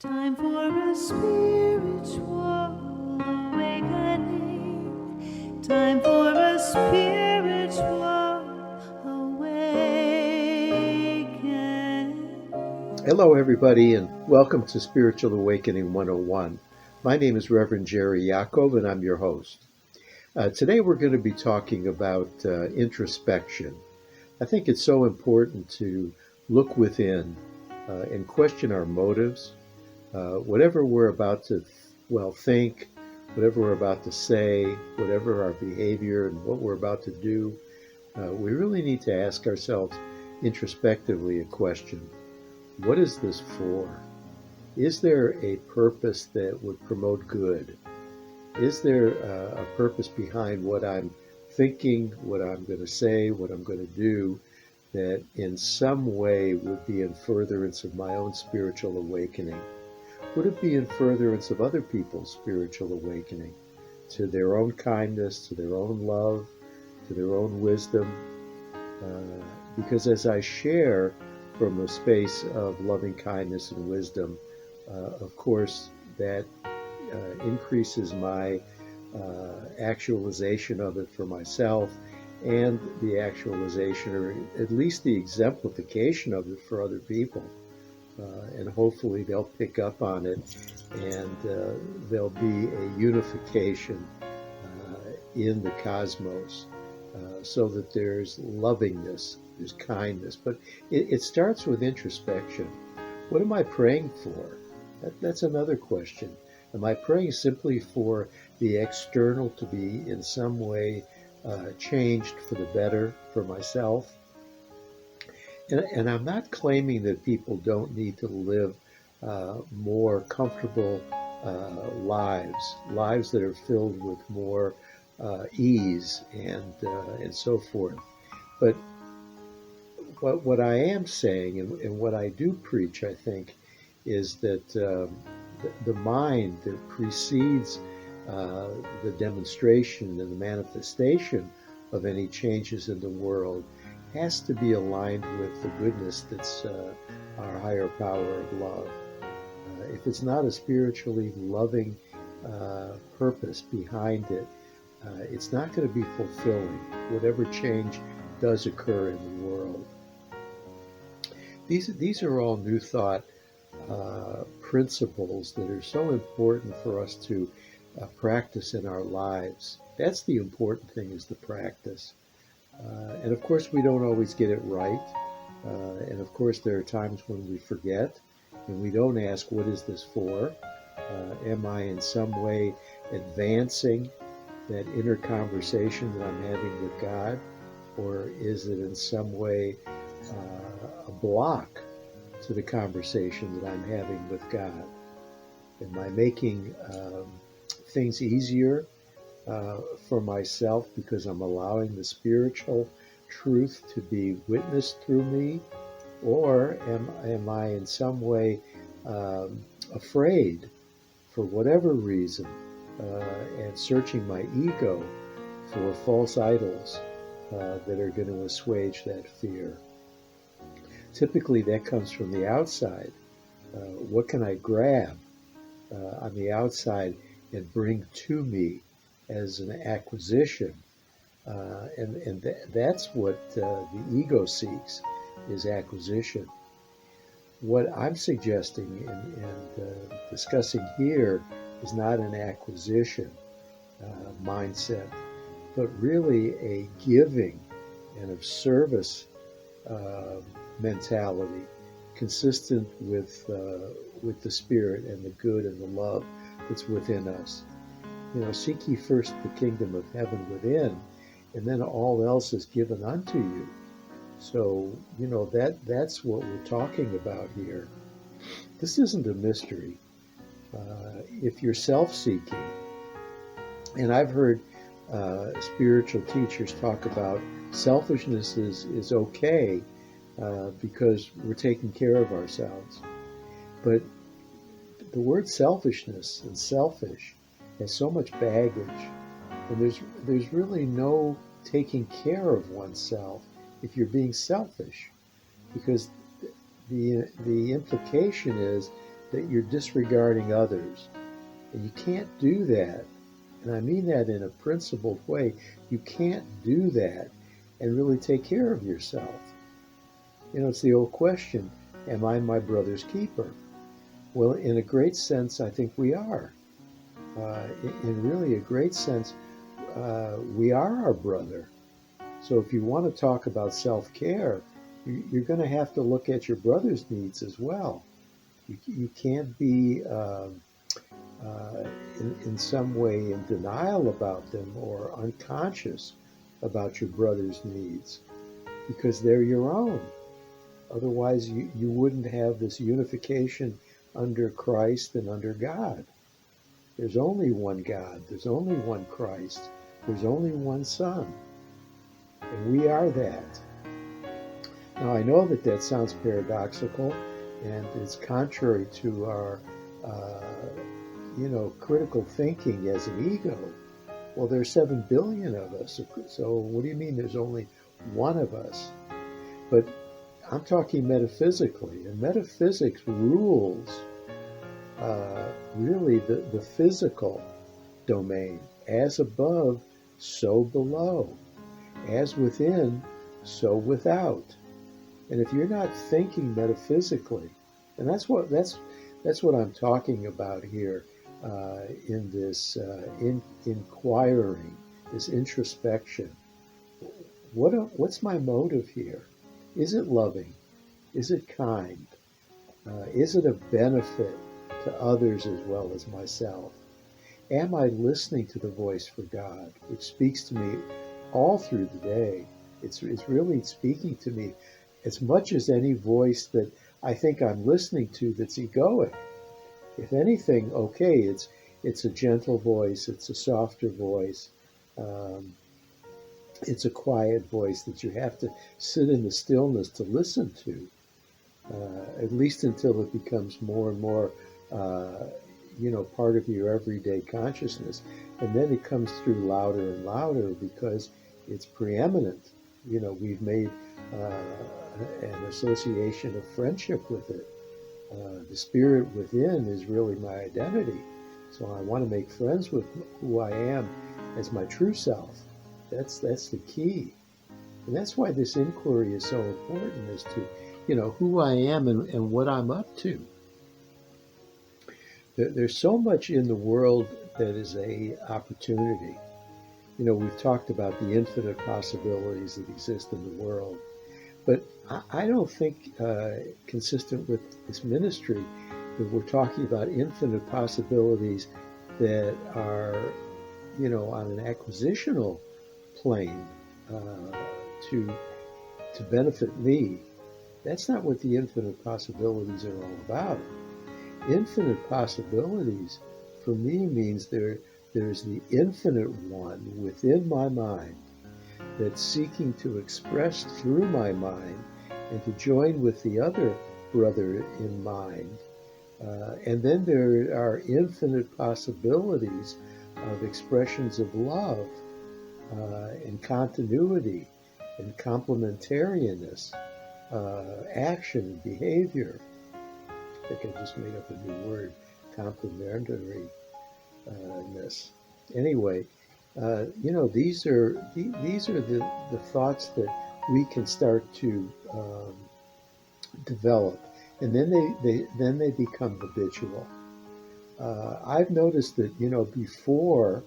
Time for a spiritual awakening. Time for a spiritual awakening. Hello, everybody, and welcome to Spiritual Awakening 101. My name is Reverend Jerry Yaakov, and I'm your host. Today, we're going to be talking about introspection. I think it's so important to look within and question our motives. Whatever we're about to, think, whatever we're about to say, whatever our behavior and what we're about to do, we really need to ask ourselves introspectively a question. What is this for? Is there a purpose that would promote good? Is there a purpose behind what I'm thinking, what I'm going to say, what I'm going to do that in some way would be in furtherance of my own spiritual awakening? Would it be in furtherance of other people's spiritual awakening, to their own kindness, to their own love, to their own wisdom? Because as I share from a space of loving kindness and wisdom, of course, that increases my actualization of it for myself and the actualization, or at least the exemplification of it for other people. And hopefully they'll pick up on it and there'll be a unification in the cosmos so that there's lovingness, there's kindness. But it starts with introspection. What am I praying for? That's another question. Am I praying simply for the external to be in some way changed for the better for myself? And I'm not claiming that people don't need to live more comfortable lives that are filled with more ease and so forth. But what I am saying and what I do preach, I think, is that the mind that precedes the demonstration and the manifestation of any changes in the world has to be aligned with the goodness that's our higher power of love. If it's not a spiritually loving purpose behind it, it's not going to be fulfilling, whatever change does occur in the world. These are all New Thought principles that are so important for us to practice in our lives. That's the important thing, is the practice. And of course, we don't always get it right. And of course, there are times when we forget and we don't ask, what is this for? Am I in some way advancing that inner conversation that I'm having with God? Or is it in some way a block to the conversation that I'm having with God? Am I making things easier for myself because I'm allowing the spiritual truth to be witnessed through me? Or am I in some way afraid for whatever reason and searching my ego for false idols that are going to assuage that fear? Typically, that comes from the outside. What can I grab on the outside and bring to me as an acquisition? That's what the ego seeks, is acquisition. What I'm suggesting and discussing here is not an acquisition mindset, but really a giving and of service uh, mentality, consistent with the spirit and the good and the love that's within us. Seek ye first the kingdom of heaven within, and then all else is given unto you. So, that's what we're talking about here. This isn't a mystery. If you're self-seeking, and I've heard spiritual teachers talk about selfishness is okay because we're taking care of ourselves. But the word selfishness and selfish has so much baggage, and there's really no taking care of oneself if you're being selfish, because the implication is that you're disregarding others. And you can't do that. And I mean that in a principled way. You can't do that and really take care of yourself. It's the old question, am I my brother's keeper? Well, in a great sense, I think we are. In really a great sense, we are our brother. So if you want to talk about self-care, you're going to have to look at your brother's needs as well. You can't be in some way in denial about them or unconscious about your brother's needs because they're your own. Otherwise, you wouldn't have this unification under Christ and under God. There's only one God. There's only one Christ. There's only one Son. And we are that. Now, I know that sounds paradoxical and it's contrary to our, critical thinking as an ego. Well, there's 7 billion of us. So what do you mean there's only one of us? But I'm talking metaphysically, and metaphysics rules really the physical domain. As above, so below. As within, so without. And if you're not thinking metaphysically, and that's what I'm talking about here in this inquiring, this introspection. What's my motive here? Is it loving? Is it kind? Is it a benefit to others as well as myself? Am I listening to the voice for God, which speaks to me all through the day? It's really speaking to me as much as any voice that I think I'm listening to that's egoic. If anything, okay, it's a gentle voice, it's a softer voice, it's a quiet voice that you have to sit in the stillness to listen to, at least until it becomes more and more, part of your everyday consciousness. And then it comes through louder and louder because it's preeminent. We've made an association of friendship with it. The spirit within is really my identity. So I want to make friends with who I am as my true self. That's the key. And that's why this inquiry is so important, as to, who I am and what I'm up to. There's so much in the world that is a opportunity. We've talked about the infinite possibilities that exist in the world. But I don't think, consistent with this ministry, that we're talking about infinite possibilities that are, on an acquisitional plane to benefit me. That's not what the infinite possibilities are all about. Infinite possibilities, for me, means there's the infinite one within my mind that's seeking to express through my mind and to join with the other brother in mind. And then there are infinite possibilities of expressions of love and continuity and complementarianess, action and behavior. I think I just made up a new word, complementariness. Anyway, these are the thoughts that we can start to develop, and then they become habitual. I've noticed that before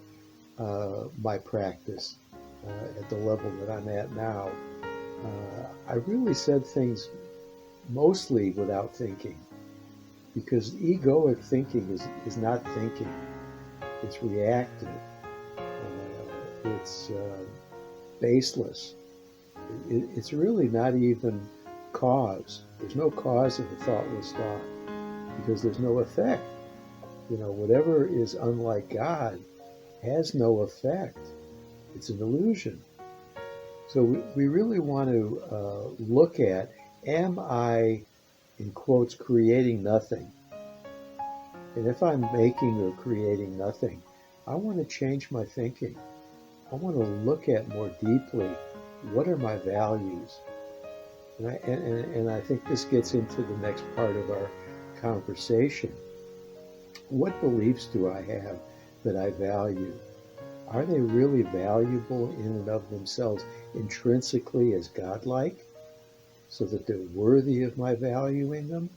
my practice at the level that I'm at now, I really said things mostly without thinking, because egoic thinking is not thinking; it's reactive. It's baseless. It's really not even cause. There's no cause of a thoughtless thought because there's no effect. Whatever is unlike God has no effect. It's an illusion. So we really want to look at, am I, in quotes, creating nothing? And if I'm making or creating nothing, I want to change my thinking. I want to look at more deeply, what are my values? And I think this gets into the next part of our conversation, what beliefs do I have that I value? Are they really valuable in and of themselves intrinsically as godlike, so that they're worthy of my valuing them?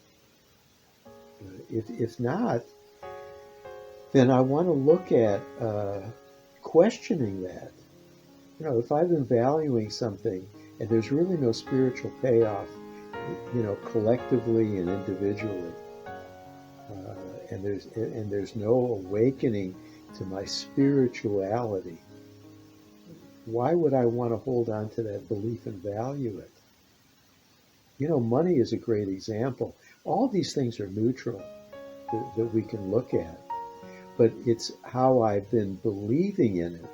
If not, then I want to look at questioning that. If I've been valuing something and there's really no spiritual payoff, collectively and individually, and there's no awakening to my spirituality, why would I want to hold on to that belief and value it? Money is a great example. All these things are neutral that we can look at, but it's how I've been believing in it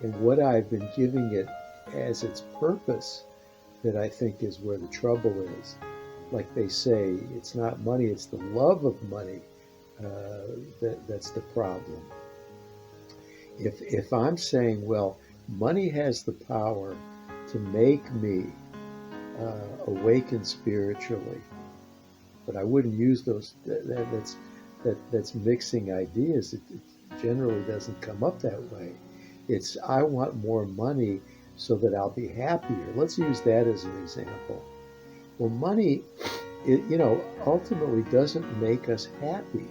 and what I've been giving it as its purpose that I think is where the trouble is. Like they say, it's not money, it's the love of money that's the problem. If I'm saying, well, money has the power to make me awaken spiritually, but I wouldn't use those. That's mixing ideas. It generally doesn't come up that way. It's I want more money so that I'll be happier. Let's use that as an example. Well, money, ultimately doesn't make us happy.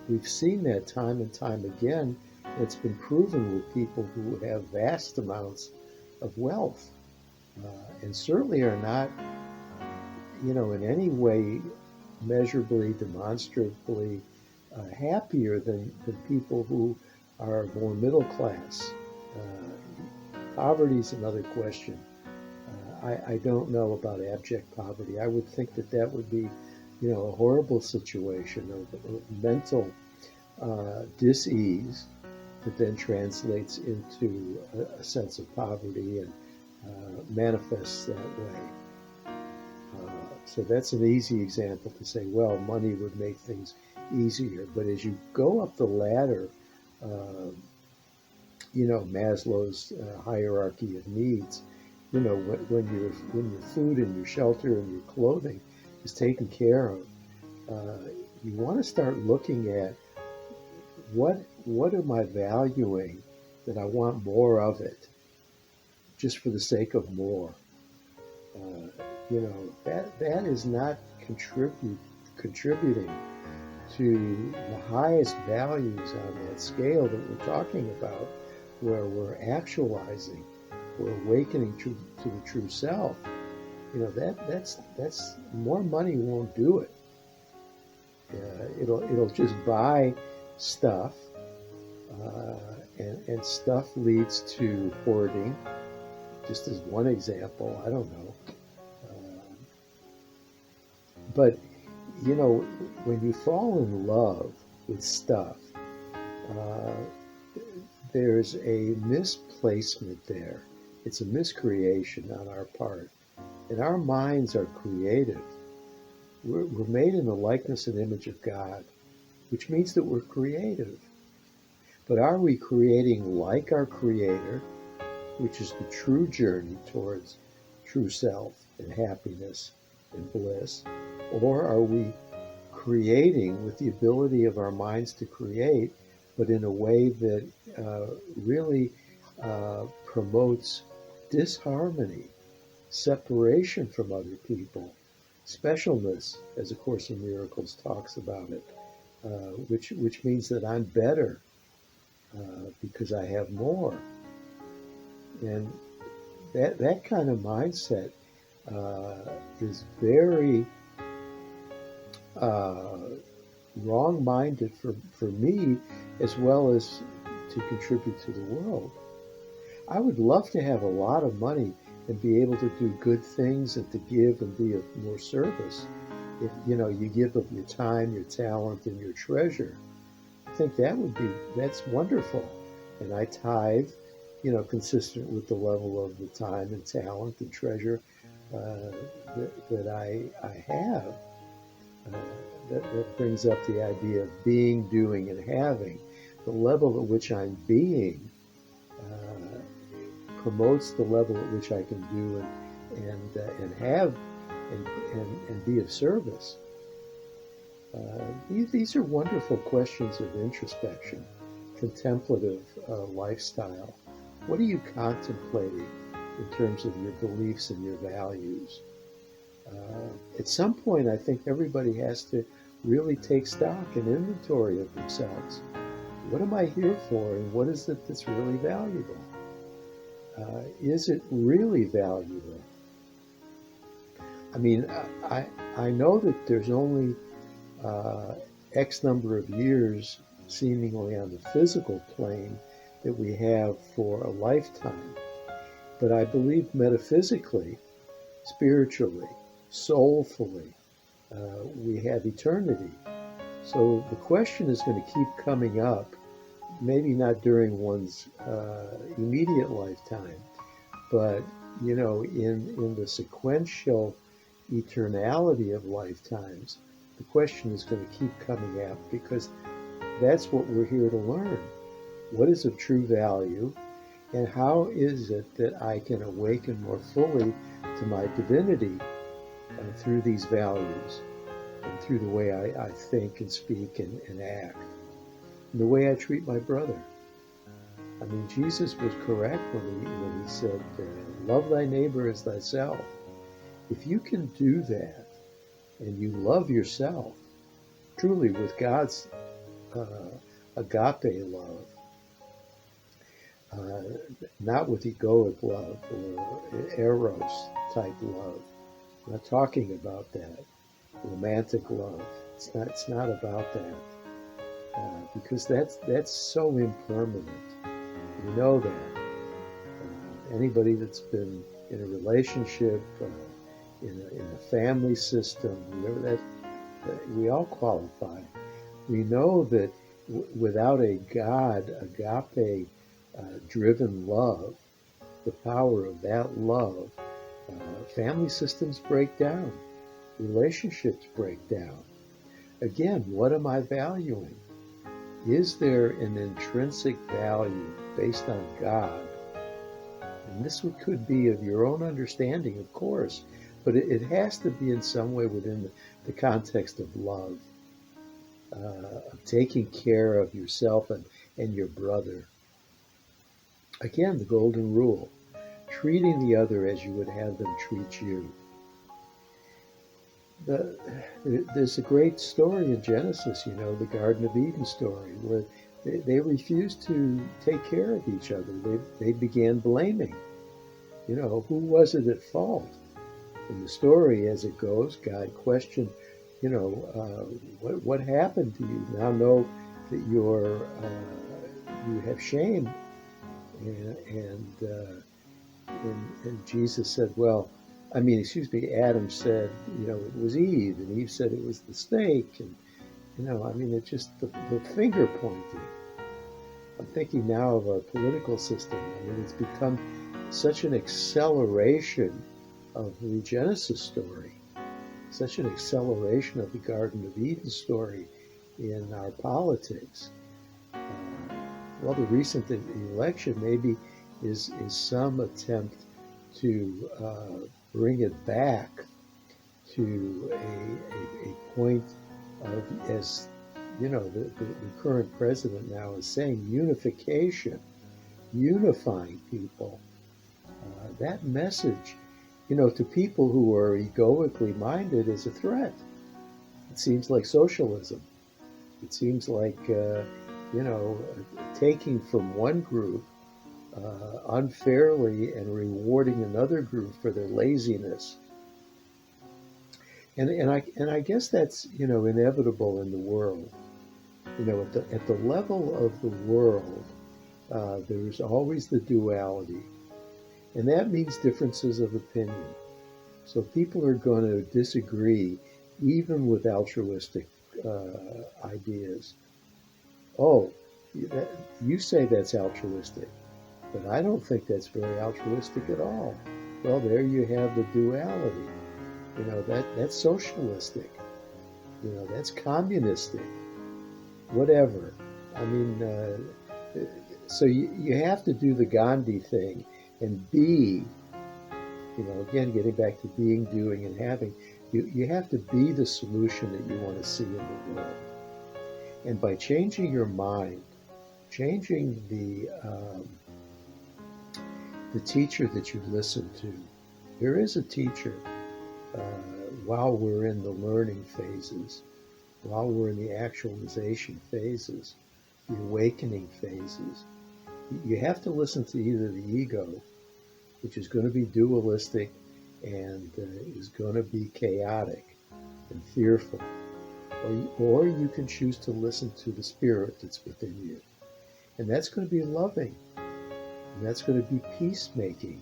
We've seen that time and time again. It's been proven with people who have vast amounts of wealth, and certainly are not, in any way measurably, demonstrably happier than people who are more middle class. Poverty is another question. I don't know about abject poverty. I would think that would be, a horrible situation of mental dis-ease that then translates into a sense of poverty and manifests that way. So that's an easy example to say, well, money would make things easier. But as you go up the ladder, Maslow's hierarchy of needs, when your food and your shelter and your clothing is taken care of, you want to start looking at what am I valuing that I want more of it, just for the sake of more. That is not contributing to the highest values on that scale that we're talking about, where we're actualizing, we're awakening to the true self. That's more money won't do it. It'll just buy stuff, and stuff leads to hoarding. Just as one example, I don't know. But when you fall in love with stuff, there's a misplacement there. It's a miscreation on our part. And our minds are creative. We're made in the likeness and image of God, which means that we're creative. But are we creating like our Creator, which is the true journey towards true self and happiness and bliss? Or are we creating with the ability of our minds to create, but in a way that really promotes disharmony, separation from other people, specialness, as A Course in Miracles talks about it, which means that I'm better because I have more. And that kind of mindset is very wrong-minded for me, as well as to contribute to the world. I would love to have a lot of money and be able to do good things and to give and be of more service. If you give of your time, your talent, and your treasure, I think that's wonderful. And I tithe, consistent with the level of the time and talent and treasure that I have. That brings up the idea of being, doing, and having. The level at which I'm being promotes the level at which I can do and have and be of service. These are wonderful questions of introspection, contemplative lifestyle. What are you contemplating in terms of your beliefs and your values? At some point, I think everybody has to really take stock and inventory of themselves. What am I here for, and what is it that's really valuable? Is it really valuable? I mean, I know that there's only uh, X number of years, seemingly on the physical plane, that we have for a lifetime. But I believe metaphysically, spiritually, soulfully, we have eternity. So the question is going to keep coming up, maybe not during one's immediate lifetime, but in the sequential eternality of lifetimes, the question is going to keep coming up because that's what we're here to learn. What is of true value, and how is it that I can awaken more fully to my divinity through these values and through the way I think and speak and act, and the way I treat my brother? I mean, Jesus was correct when he said, love thy neighbor as thyself. If you can do that and you love yourself truly with God's agape love, uh, not with egoic love or eros type love. I'm not talking about that. Romantic love. It's not about that. Because that's so impermanent. You know that. Anybody that's been in a relationship, in a family system, we all qualify. We know that without a God, agape driven love, the power of that love, family systems break down, relationships break down. Again, what am I valuing? Is there an intrinsic value based on God? And this could be of your own understanding, of course, but it has to be in some way within the context of love, of taking care of yourself and your brother. Again, the golden rule, treating the other as you would have them treat you. The, there's a great story in Genesis, the Garden of Eden story, where they refused to take care of each other. They began blaming. Who was it at fault? In the story, as it goes, God questioned, what happened to you? Now know that you have shame. And Jesus said, Adam said, it was Eve, and Eve said it was the snake. And, it's just the finger pointing. I'm thinking now of our political system. It's become such an acceleration of the Genesis story, such an acceleration of the Garden of Eden story in our politics. Well, the recent election maybe is some attempt to bring it back to a point of, as the current president now is saying, unification, unifying people. That message, to people who are egoically minded, is a threat. It seems like socialism. It seems like, taking from one group unfairly and rewarding another group for their laziness. And I guess that's inevitable in the world. At the level of the world, there's always the duality, and that means differences of opinion. So people are going to disagree, even with altruistic ideas. Oh, you say that's altruistic, but I don't think that's very altruistic at all. Well, there you have the duality. That's socialistic. That's communistic. Whatever. I mean, so you have to do the Gandhi thing and be, again, getting back to being, doing, and having. You have to be the solution that you want to see in the world. And by changing your mind, changing the teacher that you listen to, there is a teacher while we're in the learning phases, while we're in the actualization phases, the awakening phases. You have to listen to either the ego, which is going to be dualistic and is going to be chaotic and fearful, or you can choose to listen to the spirit that's within you. And that's going to be loving, and that's going to be peacemaking.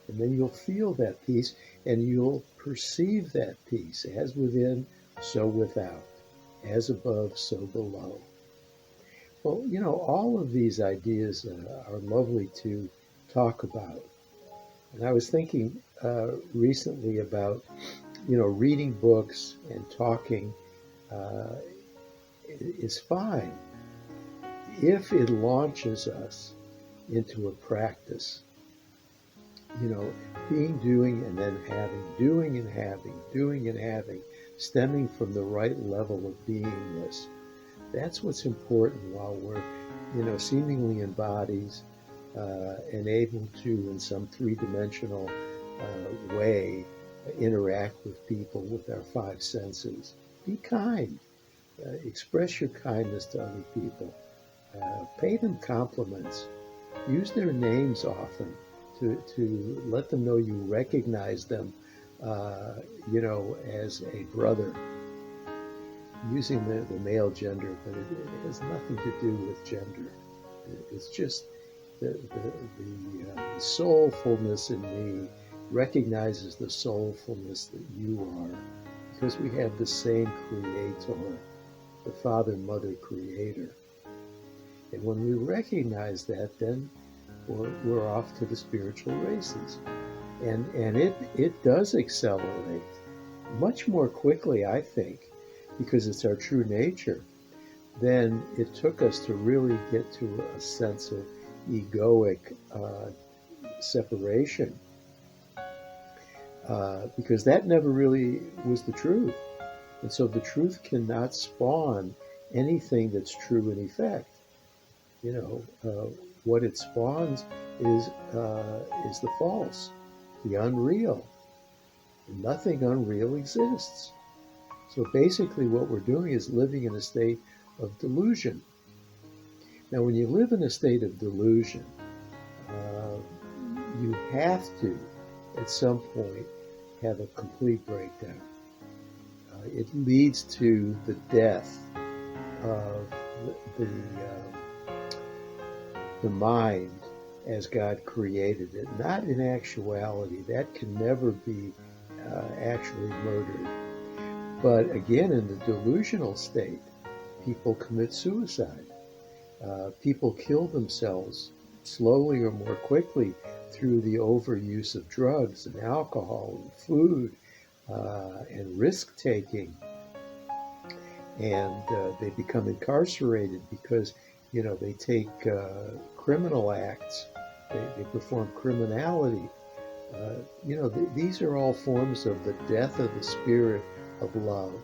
And then you'll feel that peace, and you'll perceive that peace as within, so without, as above, so below. Well, all of these ideas are lovely to talk about. And I was thinking recently about, reading books and talking uh, is fine if it launches us into a practice. Being, doing, and then having, doing and having, doing and having, stemming from the right level of beingness. That's what's important while we're, seemingly in bodies and able to, in some three-dimensional way, interact with people with our five senses. Be kind. Express your kindness to other people. Pay them compliments. Use their names often to let them know you recognize them, as a brother. Using the male gender, but it has nothing to do with gender. It's just the soulfulness in me recognizes the soulfulness that you are, because we have the same creator, the Father, Mother, Creator. And when we recognize that, then we're off to the spiritual races. And it does accelerate much more quickly, I think, because it's our true nature, than it took us to really get to a sense of egoic separation. Because that never really was the truth. And so the truth cannot spawn anything that's true in effect. What it spawns is the false, the unreal. And nothing unreal exists. So basically what we're doing is living in a state of delusion. Now, when you live in a state of delusion, you have to, at some point, have a complete breakdown. It leads to the death of the mind as God created it. Not in actuality. That can never be actually murdered. But again, in the delusional state, people commit suicide. People kill themselves slowly or more quickly through the overuse of drugs and alcohol and food and risk-taking. And they become incarcerated because, they take criminal acts. They perform criminality. These are all forms of the death of the spirit of love.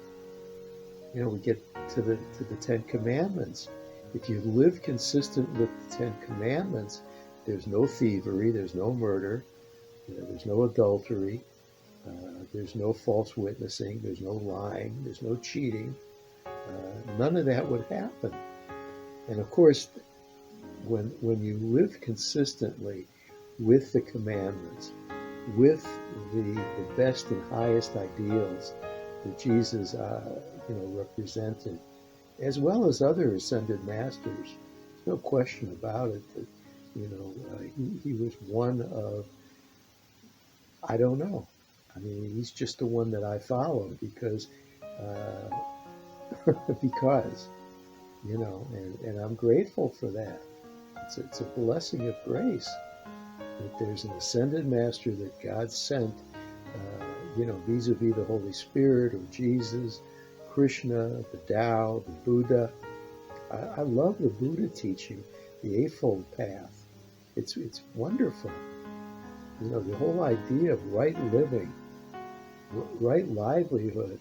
We get to the Ten Commandments. If you live consistent with the Ten Commandments, there's no thievery, there's no murder, there's no adultery, there's no false witnessing, there's no lying, there's no cheating. None of that would happen. And of course, when you live consistently with the commandments, with the best and highest ideals that Jesus, represented, as well as other ascended masters, no question about it that, he was one of, I don't know. I mean, he's just the one that I follow because, because, and I'm grateful for that. It's a blessing of grace that there's an ascended master that God sent, vis-a-vis the Holy Spirit or Jesus, Krishna, the Tao, the Buddha. I love the Buddha teaching, the Eightfold Path. It's wonderful. The whole idea of right living right livelihood,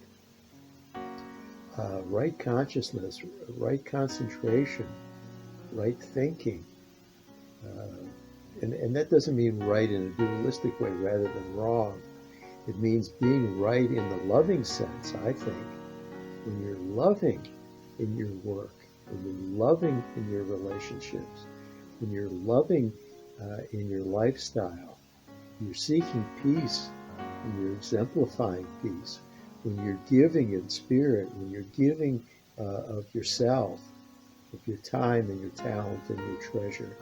right consciousness, right concentration, right thinking. Uh, and that doesn't mean right in a dualistic way rather than wrong. It means being right in the loving sense, I think. When you're loving in your work, when you're loving in your relationships, when you're loving in your lifestyle, you're seeking peace, when you're exemplifying peace, when you're giving in spirit, when you're giving of yourself, of your time and your talent and your treasure.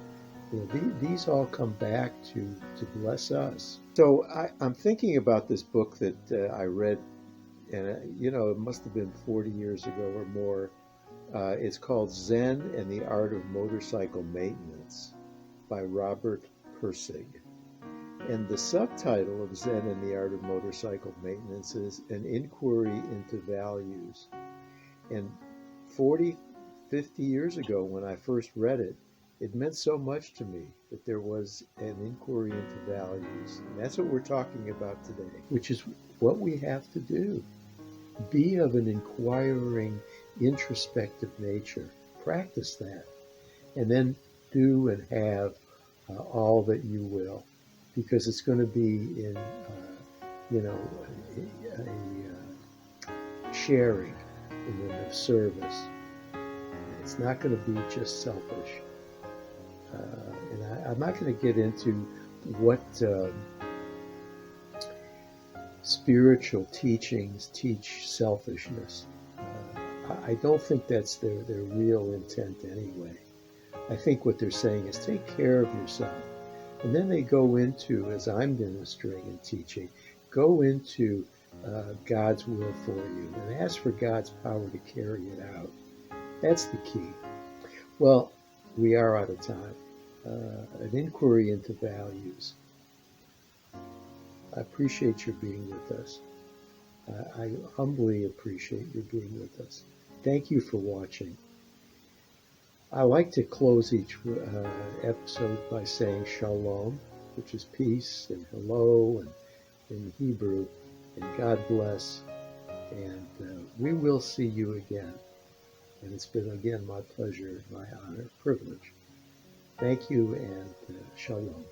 These all come back to bless us. So I'm thinking about this book that I read, and it must have been 40 years ago or more. It's called Zen and the Art of Motorcycle Maintenance by Robert Pirsig. And the subtitle of Zen and the Art of Motorcycle Maintenance is An Inquiry into Values. And 40, 50 years ago when I first read it, it meant so much to me that there was an inquiry into values. And that's what we're talking about today, which is what we have to do. Be of an inquiring, introspective nature. Practice that. And then do and have all that you will, because it's going to be in, a sharing and of service. It's not going to be just selfish. And I'm not going to get into what spiritual teachings teach selfishness. I don't think that's their real intent anyway. I think what they're saying is take care of yourself. And then they go into, as I'm ministering and teaching, go into God's will for you and ask for God's power to carry it out. That's the key. Well, we are out of time. An inquiry into values. I appreciate your being with us. I humbly appreciate your being with us. Thank you for watching. I like to close each episode by saying shalom, which is peace, and hello in Hebrew, and God bless. And we will see you again. And it's been, again, my pleasure, my honor, privilege. Thank you, and shalom.